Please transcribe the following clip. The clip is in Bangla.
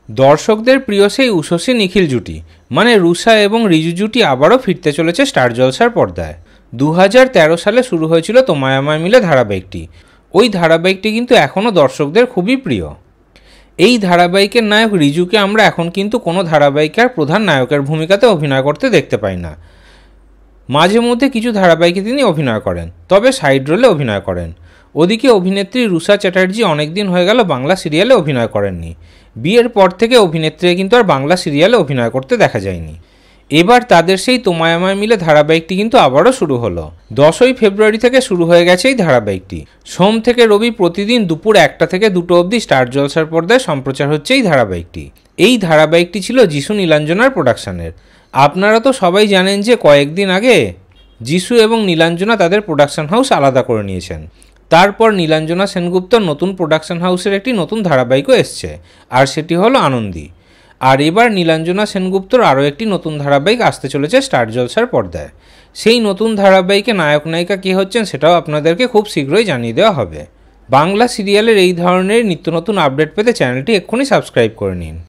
দর্শকদের প্রিয় সেই উষসী নিখিল জুটি মানে রুষা এবং রিজু জুটি আবারও ফিরতে চলেছে স্টার জলসার পর্দায়। 2013 সালে শুরু হয়েছিল তোমায় আমায় মিলে ধারাবাহিকটি। ওই ধারাবাহিকটি কিন্তু এখনও দর্শকদের খুবই প্রিয়। এই ধারাবাহিকের নায়ক রিজুকে আমরা এখন কিন্তু কোনো ধারাবাহিকের প্রধান নায়কের ভূমিকাতে অভিনয় করতে দেখতে পাই না। মাঝে মধ্যে কিছু ধারাবাহিকে তিনি অভিনয় করেন, তবে সাইড রোলে অভিনয় করেন। ওদিকে অভিনেত্রী রুষা চ্যাটার্জি অনেকদিন হয়ে গেল বাংলা সিরিয়ালে অভিনয় করেননি। বিয়ের পর থেকে অভিনেত্রীকে কিন্তু আর বাংলা সিরিয়ালে অভিনয় করতে দেখা যায়নি। এবার তাদের সেই তোমায় আমায় মিলে ধারাবাহিকটি কিন্তু আবারও শুরু হলো। 10ই ফেব্রুয়ারি থেকে শুরু হয়ে গেছে এই ধারাবাহিকটি। সোম থেকে রবি প্রতিদিন দুপুর 1টা থেকে 2টো অবধি স্টার জলসার পর্দায় সম্প্রচার হচ্ছে এই ধারাবাহিকটি। এই ধারাবাহিকটি ছিল যিশু নীলাঞ্জনার প্রোডাকশনের। আপনারা তো সবাই জানেন যে কয়েকদিন আগে যিশু এবং নীলাঞ্জনা তাদের প্রোডাকশন হাউস আলাদা করে নিয়েছেন। তারপর নীলাঞ্জনা সেনগুপ্তর নতুন প্রোডাকশন হাউসের একটি নতুন ধারাবাহিকও এসছে, আর সেটি হলো আনন্দী। আর এবার নীলাঞ্জনা সেনগুপ্তর আরও একটি নতুন ধারাবাহিক আসতে চলেছে স্টার জলসার পর্দায়। সেই নতুন ধারাবাহিকে নায়ক নায়িকা কে হচ্ছেন সেটাও আপনাদেরকে খুব শীঘ্রই জানিয়ে দেওয়া হবে। বাংলা সিরিয়ালের এই ধরনের নিত্য নতুন আপডেট পেতে চ্যানেলটি এক্ষুনি সাবস্ক্রাইব করে নিন।